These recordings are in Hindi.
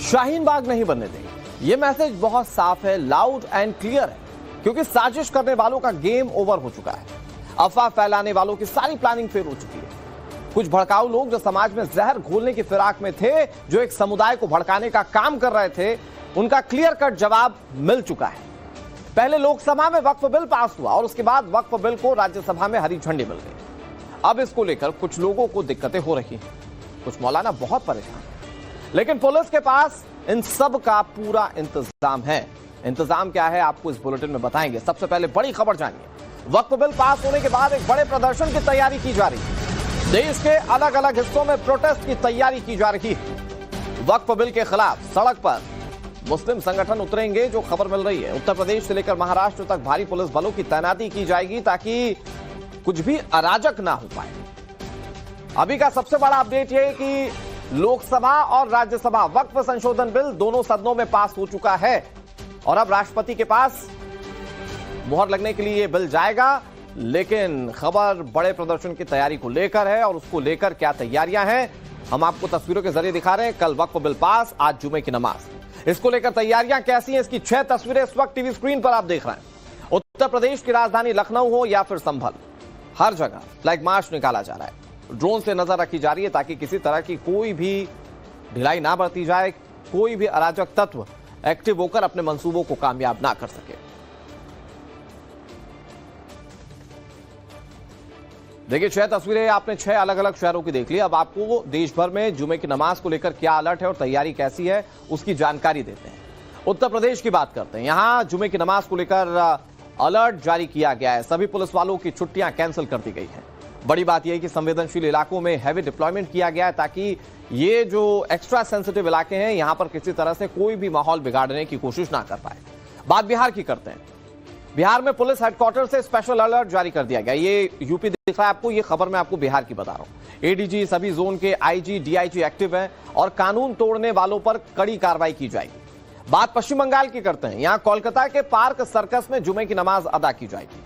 शाहीन बाग नहीं बनने देंगे। ये मैसेज बहुत साफ है, लाउड एंड क्लियर है, क्योंकि साजिश करने वालों का गेम ओवर हो चुका है। अफवाह फैलाने वालों की सारी प्लानिंग फेल हो चुकी है। कुछ भड़काऊ लोग जो समाज में जहर घोलने की फिराक में थे, जो एक समुदाय को भड़काने का काम कर रहे थे, उनका क्लियर कट जवाब मिल चुका है। पहले लोकसभा में वक्फ बिल पास हुआ और उसके बाद वक्फ बिल को राज्यसभा में हरी झंडी मिल गई। अब इसको लेकर कुछ लोगों को दिक्कतें हो रही हैं, कुछ मौलाना बहुत परेशान हैं। लेकिन पुलिस के पास इन सब का पूरा इंतजाम है। इंतजाम क्या है आपको इस बुलेटिन में बताएंगे। सबसे पहले बड़ी खबर जानिए। वक्फ बिल पास होने के बाद एक बड़े प्रदर्शन की तैयारी की जा रही है। देश के अलग अलग हिस्सों में प्रोटेस्ट की तैयारी की जा रही है। वक्फ बिल के खिलाफ सड़क पर मुस्लिम संगठन उतरेंगे, जो खबर मिल रही है। उत्तर प्रदेश से लेकर महाराष्ट्र तक भारी पुलिस बलों की तैनाती की जाएगी ताकि कुछ भी अराजक ना हो पाए। अभी का सबसे बड़ा अपडेट यह है कि लोकसभा और राज्यसभा वक्फ संशोधन बिल दोनों सदनों में पास हो चुका है और अब राष्ट्रपति के पास मुहर लगने के लिए यह बिल जाएगा। लेकिन खबर बड़े प्रदर्शन की तैयारी को लेकर है और उसको लेकर क्या तैयारियां हैं हम आपको तस्वीरों के जरिए दिखा रहे हैं। कल वक्फ बिल पास, आज जुमे की नमाज। इसको लेकर तैयारियां कैसी हैं, इसकी 6 तस्वीरें इस वक्त टीवी स्क्रीन पर आप देख रहे हैं। उत्तर प्रदेश की राजधानी लखनऊ हो या फिर संभल, हर जगह फ्लैग मार्च निकाला जा रहा है। ड्रोन से नजर रखी जा रही है ताकि किसी तरह की कोई भी ढिलाई ना बरती जाए, कोई भी अराजक तत्व एक्टिव होकर अपने मंसूबों को कामयाब ना कर सके। देखिए 6 तस्वीरें आपने 6 अलग अलग शहरों की देख ली। अब आपको देश भर में जुमे की नमाज को लेकर क्या अलर्ट है और तैयारी कैसी है उसकी जानकारी देते हैं। उत्तर प्रदेश की बात करते हैं। यहां जुमे की नमाज को लेकर अलर्ट जारी किया गया है। सभी पुलिस वालों की छुट्टियां कैंसिल कर दी गई हैं। बड़ी बात यह है कि संवेदनशील इलाकों में हैवी डिप्लॉयमेंट किया गया है ताकि ये जो एक्स्ट्रा सेंसिटिव इलाके हैं, यहां पर किसी तरह से कोई भी माहौल बिगाड़ने की कोशिश ना कर पाए। बात बिहार की करते हैं। बिहार में पुलिस हेडक्वार्टर से स्पेशल अलर्ट जारी कर दिया गया। ये यूपी दिख रहा है आपको, ये खबर मैं आपको बिहार की बता रहा हूं। एडीजी, सभी जोन के आईजी, डीआईजी एक्टिव हैं और कानून तोड़ने वालों पर कड़ी कार्रवाई की जाएगी। बात पश्चिम बंगाल की करते हैं। यहां कोलकाता के पार्क सर्कस में जुमे की नमाज अदा की जाएगी।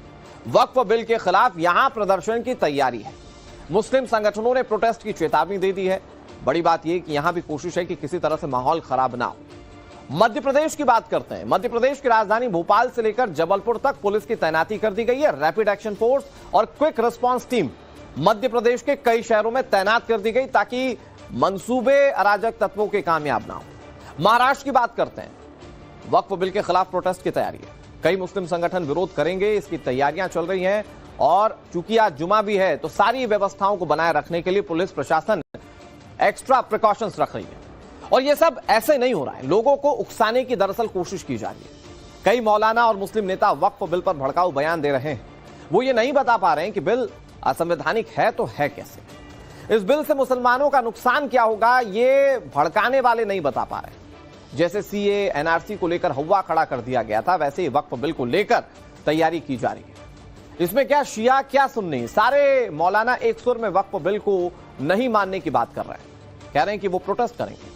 वक्फ बिल के खिलाफ यहां प्रदर्शन की तैयारी है। मुस्लिम संगठनों ने प्रोटेस्ट की चेतावनी दे दी है। बड़ी बात यह कि यहां भी कोशिश है कि किसी तरह से माहौल खराब ना हो। मध्य प्रदेश की बात करते हैं। मध्य प्रदेश की राजधानी भोपाल से लेकर जबलपुर तक पुलिस की तैनाती कर दी गई है। रैपिड एक्शन फोर्स और quick response team Madhya Pradesh के कई शहरों में तैनात कर दी गई ताकि मंसूबे अराजक तत्वों के कामयाब ना हो। महाराष्ट्र की बात करते हैं। वक्फ बिल के खिलाफ प्रोटेस्ट की तैयारी है। कई मुस्लिम संगठन विरोध करेंगे, इसकी तैयारियां चल रही हैं और चूंकि आज जुमा भी है तो सारी व्यवस्थाओं को बनाए रखने के लिए पुलिस प्रशासन एक्स्ट्रा प्रिकॉशंस रख रही है। और यह सब ऐसे नहीं हो रहा है, लोगों को उकसाने की दरअसल कोशिश की जा रही है। कई मौलाना और मुस्लिम नेता वक्फ बिल पर भड़काऊ बयान दे रहे हैं। वो ये नहीं बता पा रहे हैं कि बिल असंवैधानिक है तो है कैसे। इस बिल से मुसलमानों का नुकसान क्या होगा, ये भड़काने वाले नहीं बता पा रहे। जैसे सीए, एनआरसी को लेकर हवा खड़ा कर दिया गया था, वैसे ही वक्फ बिल को लेकर तैयारी की जा रही है। इसमें क्या शिया क्या सुन्नी, सारे मौलाना एक सुर में वक्फ बिल को नहीं मानने की बात कर रहे हैं। कह रहे हैं कि वो प्रोटेस्ट करेंगे।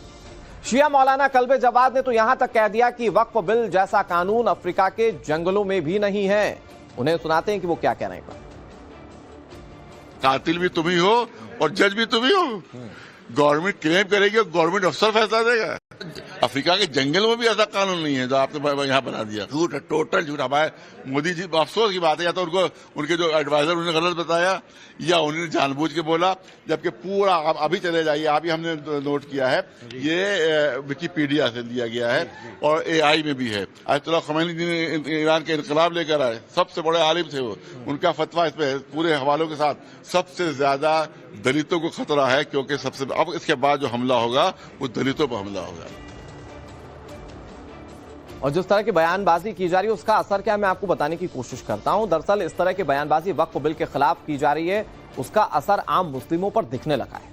शिया मौलाना कल्बे जवाद ने तो यहां तक कह दिया कि वक्फ बिल जैसा कानून अफ्रीका के जंगलों में भी नहीं है। उन्हें सुनाते हैं कि वो क्या कह रहे हैं। कातिल भी तुम ही हो और जज भी तुम ही हो। गवर्नमेंट क्लेम करेगी और गवर्नमेंट अफसर फैसला देगा। अफ्रीका के जंगल में भी ऐसा कानून नहीं है जो आपने यहाँ बना दिया। झूठ है, टोटल झूठ। हमारे मोदी जी, अफसोस की बात है, या तो उनको उनके जो एडवाइजर उन्होंने गलत बताया या उन्होंने जानबूझ के बोला। जबकि पूरा अभी चले जाइए, अभी हमने नोट किया है, ये विकिपीडिया से लिया गया है और AI में भी है। आयतुल्लाह खमैनी जी ने ईरान के इनकलाब लेकर आए, सबसे बड़े आलिम थे वो। उनका फतवा इस पे पूरे हवालों के साथ सबसे ज्यादा दलितों को खतरा है, क्योंकि सबसे अब इसके बाद जो हमला होगा वो दलितों पर हमला होगा। और जिस तरह की बयानबाजी की जा रही है उसका असर क्या है, मैं आपको बताने की कोशिश करता हूं। दरअसल इस तरह की बयानबाजी वक्फ बिल के खिलाफ की जा रही है, उसका असर आम मुस्लिमों पर दिखने लगा है।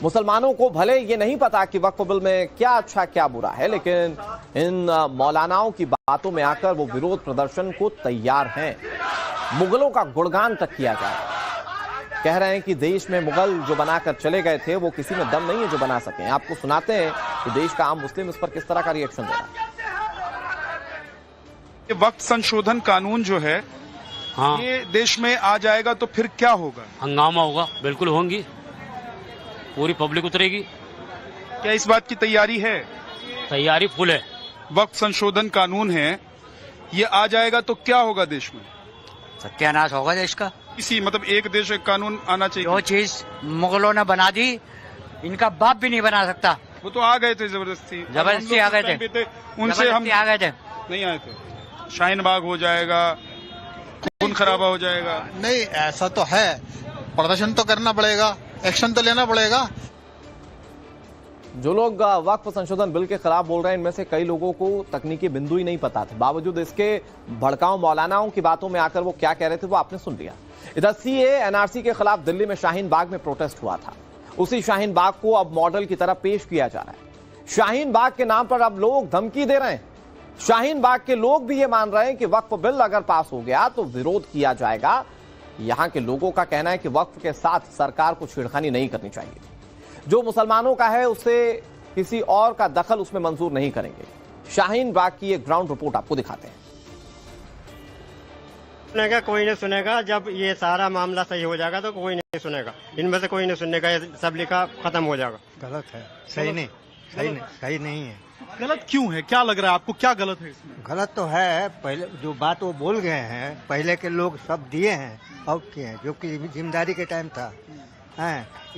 मुसलमानों को भले ये नहीं पता कि वक्फ बिल में क्या अच्छा क्या बुरा है, लेकिन इन मौलानाओं की बातों में आकर वो विरोध प्रदर्शन को तैयार हैं। मुगलों का गुणगान तक किया जा रहा है। कह रहे हैं कि देश में मुगल जो बनाकर चले गए थे वो किसी में दम नहीं है जो बना सके। आपको सुनाते हैं कि देश का आम मुस्लिम इस पर किस तरह का रिएक्शन दे रहा है। वक्त संशोधन कानून जो है, हाँ, ये देश में आ जाएगा तो फिर क्या होगा? हंगामा होगा, बिल्कुल होंगी, पूरी पब्लिक उतरेगी। क्या इस बात की तैयारी है? तैयारी फुल है। वक्त संशोधन कानून है, ये आ जाएगा तो क्या होगा देश में? सत्यानाश होगा देश का। इसी मतलब एक देश एक कानून आना चाहिए। जो चीज मुगलों ने बना दी, इनका बाप भी नहीं बना सकता। वो तो आ गए थे जबरदस्ती आ गए थे, उनसे हम आ गए थे। नहीं आए थे। शाहीन बाग हो जाएगा, खून खराबा हो जाएगा। नहीं, ऐसा तो है, प्रदर्शन तो करना पड़ेगा, एक्शन तो लेना पड़ेगा। जो लोग वक्फ संशोधन बिल के खिलाफ बोल रहे हैं, इनमें से कई लोगों को तकनीकी बिंदु ही नहीं पता थे। बावजूद इसके भड़काऊ मौलानाओं की बातों में आकर वो क्या कह रहे थे वो आपने सुन लिया। इधर सीए एनआरसी के खिलाफ दिल्ली में शाहीन बाग में प्रोटेस्ट हुआ था। उसी शाहीन बाग को अब मॉडल की तरह पेश किया जा रहा है। शाहीन बाग के नाम पर अब लोग धमकी दे रहे हैं। शाहीन बाग के लोग भी ये मान रहे हैं कि वक्फ बिल अगर पास हो गया तो विरोध किया जाएगा। यहां के लोगों का कहना है कि वक्फ के साथ सरकार को छेड़खानी नहीं करनी चाहिए। जो मुसलमानों का है उससे किसी और का दखल उसमें मंजूर नहीं करेंगे। शाहीन बाग की एक ग्राउंड रिपोर्ट आपको दिखाते हैं। सुनेगा कोई नहीं सुनेगा, जब ये सारा मामला सही हो जाएगा तो कोई नहीं सुनेगा। इनमें से कोई नहीं सुनने का, सब लिखा खत्म हो जाएगा। गलत है, सही नहीं, सही नहीं है। गलत क्यों है? क्या लग रहा है आपको, क्या गलत है इसमें? गलत तो है, पहले जो बात वो बोल गए हैं, पहले के लोग सब दिए हैं, अब किए हैं, जो कि जिम्मेदारी के टाइम था।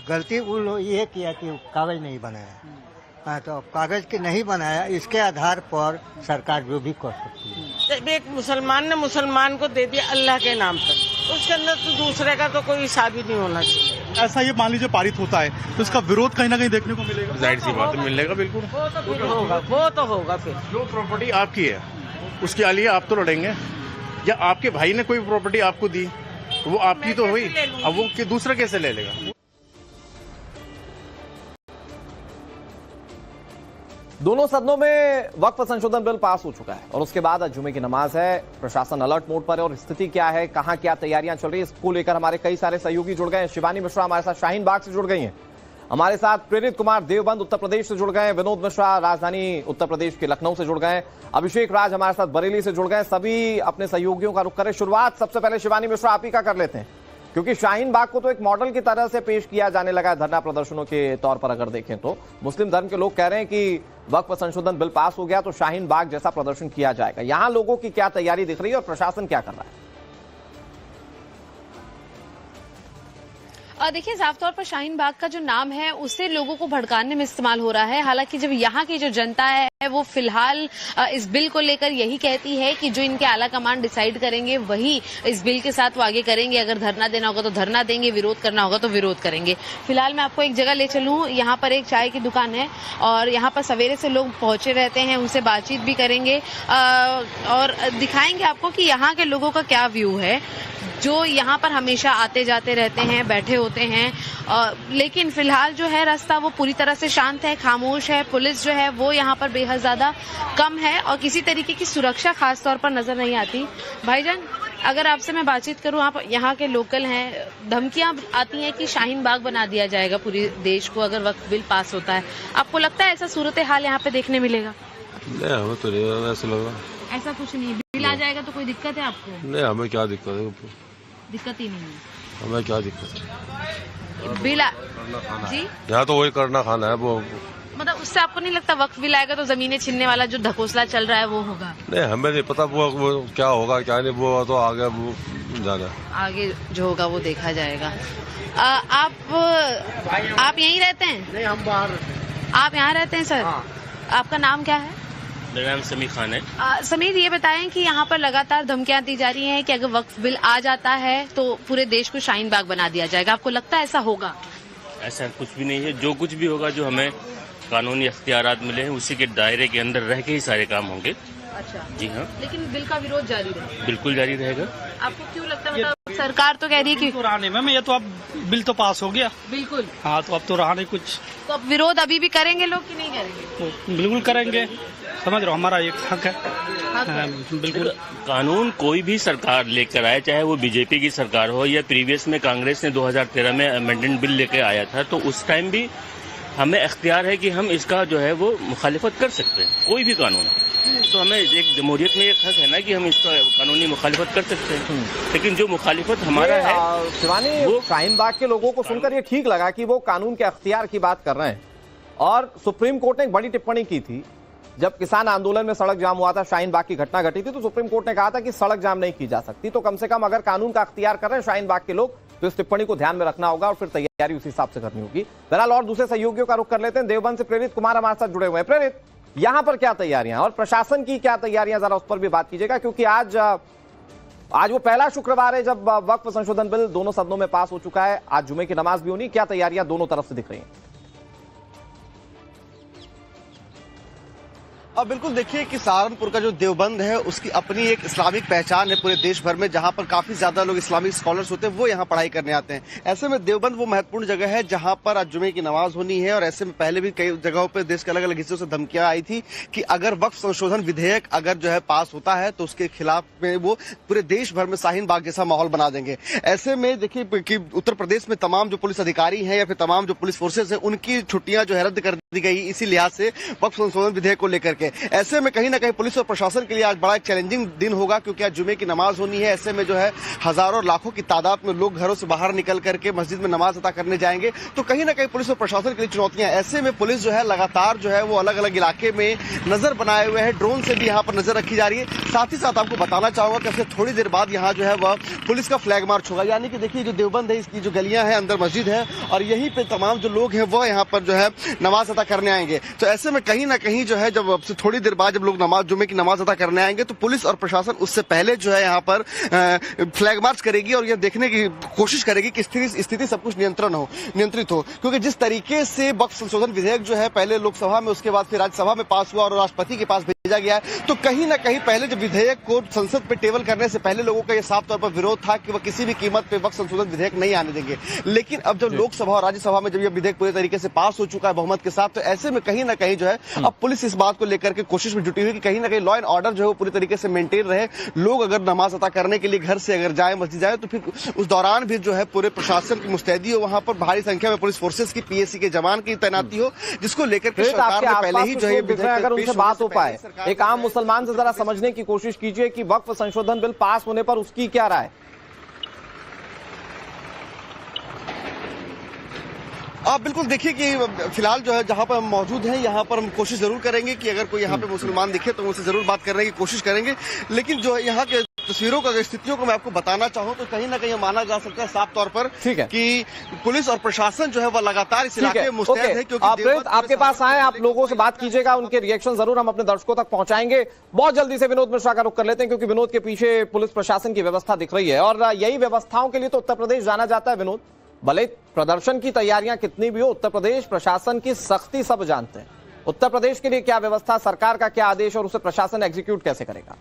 गलती उन लोग ये किया कि कागज नहीं बनाया। तो कागज के नहीं बनाया, इसके आधार पर सरकार जो भी कर सकती है। जब एक मुसलमान ने मुसलमान को दे दिया अल्लाह के नाम पर, उसके अंदर तो दूसरे का तो कोई हिसाब ही नहीं होना चाहिए। ऐसा ये मान लीजिए पारित होता है तो इसका विरोध कहीं ना कहीं देखने को मिलेगा। जाहिर सी बात है, मिलेगा बिल्कुल। वो तो होगा फिर। जो प्रॉपर्टी आपकी है उसके लिए आप तो लड़ेंगे, या आपके भाई ने कोई प्रॉपर्टी आपको दी वो आपकी तो हुई, अब वो दूसरा कैसे ले लेगा? दोनों सदनों में वक्फ संशोधन बिल पास हो चुका है और उसके बाद आज जुमे की नमाज है। प्रशासन अलर्ट मोड पर है और स्थिति क्या है, कहां क्या तैयारियां चल रही है, इसको लेकर हमारे कई सारे सहयोगी जुड़ गए हैं। शिवानी मिश्रा हमारे साथ शाहीन बाग से जुड़ गई हैं, हमारे साथ प्रेरित कुमार देवबंद उत्तर प्रदेश से जुड़ गए हैं, विनोद मिश्रा राजधानी उत्तर प्रदेश के लखनऊ से जुड़ गए हैं, अभिषेक राज हमारे साथ बरेली से जुड़ गए हैं। सभी अपने सहयोगियों का रुख करें। शुरुआत सबसे पहले शिवानी मिश्रा आप ही का कर लेते हैं, क्योंकि शाहीन बाग को तो एक मॉडल की तरह से पेश किया जाने लगा है धरना प्रदर्शनों के तौर पर। अगर देखें तो मुस्लिम धर्म के लोग कह रहे हैं कि वक्फ संशोधन बिल पास हो गया तो शाहीन बाग जैसा प्रदर्शन किया जाएगा। यहां लोगों की क्या तैयारी दिख रही है और प्रशासन क्या कर रहा है? देखिए, साफ तौर पर शाहीन बाग का जो नाम है उसे लोगों को भड़काने में इस्तेमाल हो रहा है। हालांकि जब यहाँ की जो जनता है वो फिलहाल इस बिल को लेकर यही कहती है कि जो इनके आला कमान डिसाइड करेंगे वही इस बिल के साथ वो आगे करेंगे। अगर धरना देना होगा तो धरना देंगे, विरोध करना होगा तो विरोध करेंगे। फिलहाल मैं आपको एक जगह ले चलूं, यहाँ पर एक चाय की दुकान है और यहाँ पर सवेरे से लोग पहुंचे रहते हैं, उनसे बातचीत भी करेंगे और दिखाएंगे आपको कि यहाँ के लोगों का क्या व्यू है, जो यहाँ पर हमेशा आते जाते रहते हैं, बैठे होते हैं। लेकिन फिलहाल जो है रास्ता वो पूरी तरह से शांत है, खामोश है। पुलिस जो है वो यहाँ पर बेहद ज्यादा कम है और किसी तरीके की सुरक्षा खास तौर पर नजर नहीं आती। भाईजान, अगर आपसे मैं बातचीत करूं, आप यहाँ के लोकल हैं, धमकियां आती हैं कि शाहीन बाग बना दिया जाएगा पूरे देश को अगर वक्फ बिल पास होता है। आपको लगता है ऐसा सूरत हाल यहाँ पे देखने मिलेगा? नहीं, हमें तो नहीं ऐसा लगा। ऐसा कुछ नहीं, बिल आ जाएगा तो कोई दिक्कत है आपको? नहीं, हमें क्या दिक्कत है? दिक्कत ही नहीं है। हमें क्या दिक्कत है? बिल जी, यहाँ तो वही करना खाना है वो। मतलब उससे आपको नहीं लगता वक्फ बिल आएगा तो जमीनें छीनने वाला जो ढकोसला चल रहा है वो होगा? नहीं, हमें नहीं पता वो क्या होगा क्या नहीं, वो तो आगे वो जाना, आगे जो होगा वो देखा जाएगा। आप यहीं रहते हैं? नहीं, हम बाहर रहते हैं। आप यहाँ रहते हैं सर? आपका नाम क्या है? मेरा नाम समीर खान है। समीर, ये बताएं कि यहाँ पर लगातार धमकियां दी जा रही हैं कि अगर वक्फ बिल आ जाता है तो पूरे देश को शाहीन बाग बना दिया जाएगा। आपको लगता है ऐसा होगा? ऐसा कुछ भी नहीं है। जो कुछ भी होगा, जो हमें कानूनी अख्तियारात मिले हैं उसी के दायरे के अंदर रह के ही सारे काम होंगे। अच्छा, जी हाँ। लेकिन बिल का विरोध जारी रहेगा? बिल्कुल जारी रहेगा। आपको क्यों लगता है? मतलब सरकार तो कह रही है कि पुराने में ये तो अब बिल तो पास हो गया। बिल्कुल। हाँ, तो अब तो रहा नहीं कुछ। तो अब विरोध अभी भी करेंगे लोग कि नहीं करेंगे? तो बिल्कुल करेंगे, समझ रहे हो, हमारा एक हक है। बिल्कुल। कानून कोई भी सरकार लेकर आए, चाहे वो बीजेपी की सरकार हो या प्रीवियस में कांग्रेस ने 2013 में अमेंडमेंट बिल लेकर आया था, तो उस टाइम भी हमें अख्तियार है कि हम इसका जो है वो मुखालिफत कर सकते हैं, कोई भी कानून। तो हमें एक जमहूरियत में एक हक है ना कि हम इसका कानूनी मुखालिफत कर सकते हैं। लेकिन जो मुखालिफत हमारा है, शिवानी, वो शाहीन बाग के लोगों को सुनकर ये ठीक लगा कि वो कानून के अख्तियार की बात कर रहे हैं। और सुप्रीम कोर्ट ने एक बड़ी टिप्पणी की थी जब किसान आंदोलन में सड़क जाम हुआ था, शाहीन बाग की घटना घटी थी, तो सुप्रीम कोर्ट ने कहा था कि सड़क जाम नहीं की जा सकती। तो कम से कम अगर कानून का अख्तियार कर रहे हैं शाहीन बाग के लोग, तो इस टिप्पणी को ध्यान में रखना होगा और फिर तैयारी उसी हिसाब से करनी होगी। बहरहाल और दूसरे सहयोगियों का रुख कर लेते हैं। देवबंद से प्रेरित कुमार हमारे साथ जुड़े हुए हैं। प्रेरित, यहां पर क्या तैयारियां और प्रशासन की क्या तैयारियां, जरा उस पर भी बात कीजिएगा, क्योंकि आज वो पहला शुक्रवार है जब वक्फ संशोधन बिल दोनों सदनों में पास हो चुका है। आज जुमे की नमाज भी होनी, क्या तैयारियां दोनों तरफ से दिख रही हैं? अब बिल्कुल देखिए कि सहारनपुर का जो देवबंद है उसकी अपनी एक इस्लामिक पहचान है पूरे देश भर में, जहां पर काफी ज्यादा लोग इस्लामिक स्कॉलर्स होते हैं, वो यहाँ पढ़ाई करने आते हैं। ऐसे में देवबंद वो महत्वपूर्ण जगह है जहां पर आज जुमे की नमाज होनी है। और ऐसे में पहले भी कई जगहों पर देश के अलग अलग हिस्सों से धमकियां आई थी कि अगर वक्फ संशोधन विधेयक अगर जो है पास होता है तो उसके खिलाफ में वो पूरे देश भर में शाहीन बाग जैसा माहौल बना देंगे। ऐसे में देखिए कि उत्तर प्रदेश में तमाम जो पुलिस अधिकारी हैं या फिर तमाम जो पुलिस फोर्सेज हैं, उनकी छुट्टियां जो है रद्द कर दी गई इसी लिहाज से वक्फ संशोधन विधेयक को लेकर के। ऐसे में कहीं ना कहीं पुलिस और प्रशासन के लिए आज बड़ा एक चैलेंजिंग दिन होगा, क्योंकि आज जुमे की नमाज होनी है। ऐसे में जो है हजारों और लाखों की तादाद में लोग घरों से बाहर निकल करके मस्जिद में नमाज अदा करने जाएंगे, तो कहीं ना कहीं पुलिस और प्रशासन के लिए चुनौतियां। ऐसे में पुलिस जो है लगातार जो है वो अलग अलग इलाके में नजर बनाए हुए है, ड्रोन से भी यहाँ पर नजर रखी जा रही है। साथ ही साथ आपको बताना चाहूंगा कि अब थोड़ी देर बाद यहाँ जो है वह पुलिस का फ्लैग मार्च होगा। यानी कि देखिए जो देवबंद है इसकी जो गलियां हैं, अंदर मस्जिद है और यहीं पे तमाम जो लोग हैं वो यहाँ पर जो है नमाज अदा करने आएंगे। तो ऐसे में कहीं ना कहीं जो है जब अब से थोड़ी देर बाद जब लोग जुमे की नमाज अदा करने आएंगे तो पुलिस और प्रशासन उससे पहले जो है यहाँ पर फ्लैग मार्च करेगी और यह देखने की कोशिश करेगी कि स्थिति सब कुछ नियंत्रित हो। क्योंकि जिस तरीके से वक्फ संशोधन विधेयक जो है पहले लोकसभा में, उसके बाद फिर राज्यसभा में पास हुआ और राष्ट्रपति के पास भेजा गया है, तो कहीं ना कहीं पहले जब विधेयक को संसद पे टेबल करने से पहले लोगों का यह साफ तौर पर विरोध था कि वह किसी भी कीमत पे वक्फ संशोधन विधेयक नहीं आने देंगे। लेकिन अब जब लोकसभा और राज्यसभा में जब यह विधेयक पूरे तरीके से पास हो चुका है बहुमत के साथ, तो ऐसे में कहीं ना कहीं जो है अब पुलिस इस बात को लेकर के कोशिश में जुटी हुई कि कहीं ना कहीं लॉ एंड ऑर्डर जो है वो पूरी तरीके से मेंटेन रहे। लोग अगर नमाज अदा करने के लिए घर से अगर जाए, मस्जिद जाए, तो फिर उस दौरान भी जो है पूरे प्रशासन की मुस्तैदी हो, वहां पर भारी संख्या में पुलिस फोर्सेस की, पीएससी के जवान की तैनाती हो, जिसको लेकर के सरकार ने पहले ही जो है अगर उनसे बात हो पाए, एक आम मुसलमान से जरा समझने की कोशिश कीजिए कि वक्फ संशोधन बिल पास होने पर उसकी क्या राय? आप बिल्कुल देखिए कि फिलहाल जो है जहां पर हम मौजूद हैं यहाँ पर हम कोशिश जरूर करेंगे कि अगर कोई यहाँ पे मुसलमान दिखे तो उनसे जरूर बात करने की कोशिश करेंगे। लेकिन जो है यहाँ के तस्वीरों का अगर स्थितियों को मैं आपको बताना चाहूँ तो कहीं ना कहीं माना जा सकता है साफ तौर पर कि पुलिस और प्रशासन जो है वह लगातार इस इलाके में मुस्तैद है। क्योंकि आपके पास आए, आप लोगों से बात कीजिएगा, उनके रिएक्शन जरूर हम अपने दर्शकों तक पहुंचाएंगे। बहुत जल्दी से विनोद मिश्रा का रुख कर लेते हैं, क्योंकि विनोद के पीछे पुलिस प्रशासन की व्यवस्था दिख रही है और यही व्यवस्थाओं के लिए तो उत्तर प्रदेश जाना जाता है। विनोद, भले प्रदर्शन की तैयारियां कितनी भी हो, उत्तर प्रदेश प्रशासन की सख्ती सब जानते हैं। उत्तर प्रदेश के लिए क्या व्यवस्था, सरकार का क्या आदेश और उसे प्रशासन एग्जीक्यूट कैसे करेगा?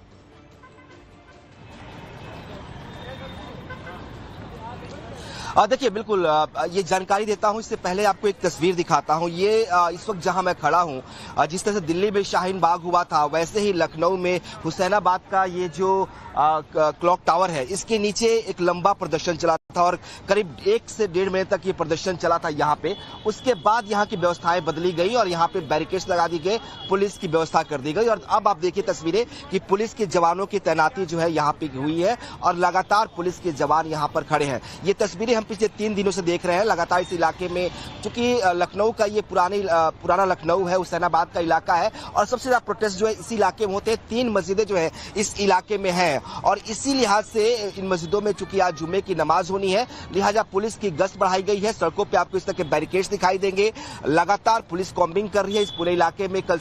देखिए बिल्कुल ये जानकारी देता हूं, इससे पहले आपको एक तस्वीर दिखाता हूं। ये इस वक्त जहां मैं खड़ा हूं, जिस तरह से दिल्ली में शाहीन बाग हुआ था, वैसे ही लखनऊ में हुसैनाबाद का ये जो क्लॉक टावर है, इसके नीचे एक लंबा प्रदर्शन चला था और करीब 1 से 1.5 महीने तक ये प्रदर्शन चला था यहाँ पे। उसके बाद यहाँ की व्यवस्थाएं बदली गई और यहाँ पे बैरिकेड्स लगा दी गए, पुलिस की व्यवस्था कर दी गई। और अब आप देखिए तस्वीरें कि पुलिस के जवानों की तैनाती जो है यहाँ पे हुई है और लगातार पुलिस के जवान यहाँ पर खड़े हैं। ये तस्वीरें हम पिछले 3 दिनों से देख रहे हैं लगातार इस इलाके में, चूंकि लखनऊ का ये पुराना लखनऊ है, हुसैनाबाद का इलाका है और सबसे ज्यादा प्रोटेस्ट जो है इसी इलाके में होते हैं। 3 मस्जिदें जो है इस इलाके में है और इसी लिहाज से इन मस्जिदों में चूंकि आज जुम्मे की नमाज होनी है, लिहाजा पुलिस की गश्त बढ़ाई गई है। सड़कों पे आपको इस तरह के बैरिकेड्स दिखाई देंगे। लगातार पुलिस कॉम्बिंग कर रही है इस पूरे इलाके में। कल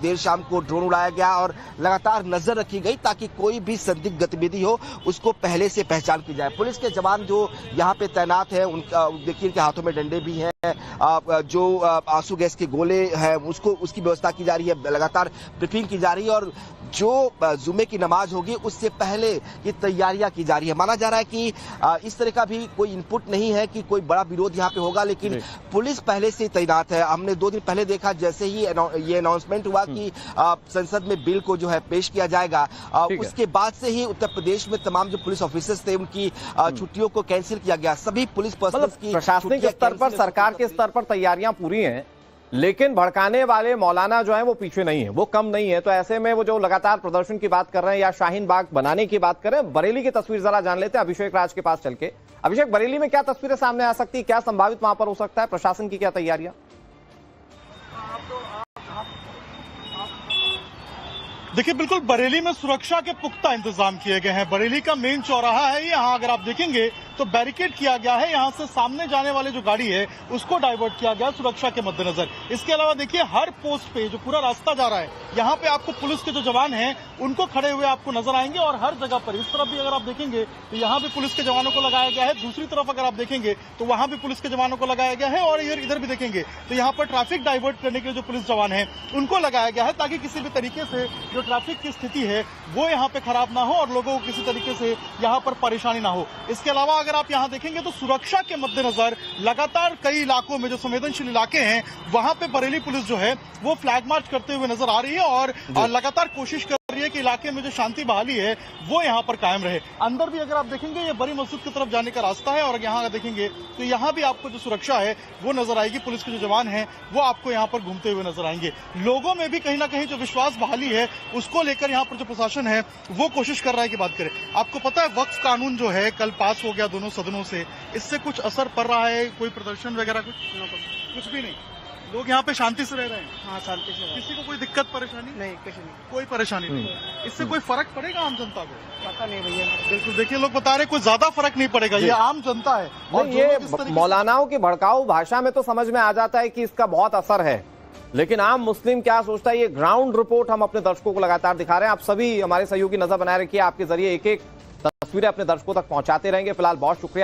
देर शाम को ड्रोन उड़ाया गया और लगातार नजर रखी गई ताकि कोई भी संदिग्ध गतिविधि हो उसको पहले से पहचान की जाए। पुलिस के जवान जो यहाँ पे तैनात है, उनका देखिए इनके हाथों में डंडे भी हैं, जो आंसू गैस के गोले हैं उसकी व्यवस्था की जा रही है, लगातार ब्रीफिंग की जा रही है और जो जुमे की नमाज होगी उससे पहले ये तैयारियां की जा रही है। माना जा रहा है कि इस तरह का भी कोई इनपुट नहीं है कि कोई बड़ा विरोध यहाँ पे होगा, लेकिन पुलिस पहले से तैनात है। हमने 2 दिन पहले देखा जैसे ही ये अनाउंसमेंट हुआ कि संसद में बिल को जो है पेश किया जाएगा, उसके बाद से ही उत्तर प्रदेश में तमाम जो पुलिस ऑफिसर्स थे उनकी छुट्टियों को कैंसिल किया गया। सभी पुलिस पर्सनल की प्रशासनिक स्तर पर, सरकार के स्तर पर तैयारियां पूरी हैं, लेकिन भड़काने वाले मौलाना जो हैं वो पीछे नहीं है, वो कम नहीं है। तो ऐसे में वो जो लगातार प्रदर्शन की बात कर रहे हैं या शाहीन बाग बनाने की बात कर रहे हैं, बरेली की तस्वीर जरा जान लेते हैं अभिषेक राज के पास चल के। अभिषेक, बरेली में क्या तस्वीरें सामने आ सकती है, क्या संभावित वहां पर हो सकता है, प्रशासन की क्या तैयारियां? देखिए बिल्कुल बरेली में सुरक्षा के पुख्ता इंतजाम किए गए हैं। बरेली का मेन चौराहा है, यहाँ अगर आप देखेंगे तो बैरिकेड किया गया है। यहाँ से सामने जाने वाले जो गाड़ी है उसको डाइवर्ट किया गया सुरक्षा के मद्देनजर। इसके अलावा देखिए हर पोस्ट पे जो पूरा रास्ता जा रहा है यहाँ पे आपको पुलिस के जो जवान हैं उनको खड़े हुए आपको नजर आएंगे। और हर जगह पर इस तरफ भी अगर आप देखेंगे तो यहाँ भी पुलिस के जवानों को लगाया गया है, दूसरी तरफ अगर आप देखेंगे तो वहां भी पुलिस के जवानों को लगाया गया है। और इधर भी देखेंगे तो यहाँ पर ट्रैफिक डाइवर्ट करने के लिए जो पुलिस जवान है उनको लगाया गया है, ताकि किसी भी तरीके से जो ट्रैफिक की स्थिति है वो यहाँ पे खराब ना हो और लोगों को किसी तरीके से यहाँ पर परेशानी ना हो। इसके अलावा अगर आप यहाँ देखेंगे तो सुरक्षा के मद्देनजर लगातार कई इलाकों में जो संवेदनशील इलाके हैं वहां पे बरेली पुलिस जो है वो फ्लैग मार्च करते हुए नजर आ रही है और लगातार कोशिश कर रही है कि इलाके में जो शांति बहाली है वो यहाँ पर कायम रहे। अंदर भी अगर आप देखेंगे ये बड़ी मस्जिद की तरफ जाने का रास्ता है और यहाँ अगर देखेंगे तो यहाँ भी आपको जो सुरक्षा है वो नजर आएगी। पुलिस के जो जवान हैं वो आपको यहाँ पर घूमते हुए नजर आएंगे। लोगों में भी कहीं ना कहीं जो विश्वास बहाली है उसको लेकर यहाँ पर जो प्रशासन है वो कोशिश कर रहा है कि बात करें। आपको पता है वक्फ कानून जो है कल पास हो गया दोनों सदनों से, इससे कुछ असर पड़ रहा है? कोई प्रदर्शन वगैरह कुछ भी नहीं, लोग यहाँ पे शांति से रह रहे हैं? हाँ शांति से। किसी को कोई दिक्कत परेशानी नहीं? किसी नहीं, कोई परेशानी नहीं। इससे कोई फर्क पड़ेगा आम जनता को? पता नहीं भैया। बिल्कुल देखिए लोग बता रहे कोई ज्यादा फर्क नहीं पड़ेगा, ये आम जनता है। और ये मौलानाओं की भड़काऊ भाषा में तो समझ में आ जाता है कि इसका बहुत असर है, लेकिन आम मुस्लिम क्या सोचता है ये ग्राउंड रिपोर्ट हम अपने दर्शकों को लगातार दिखा रहे हैं। आप सभी हमारे सहयोगी नजर बनाए रखिए, आपके जरिए एक एक तस्वीरें अपने दर्शकों तक पहुंचाते रहेंगे। फिलहाल बहुत शुक्रिया।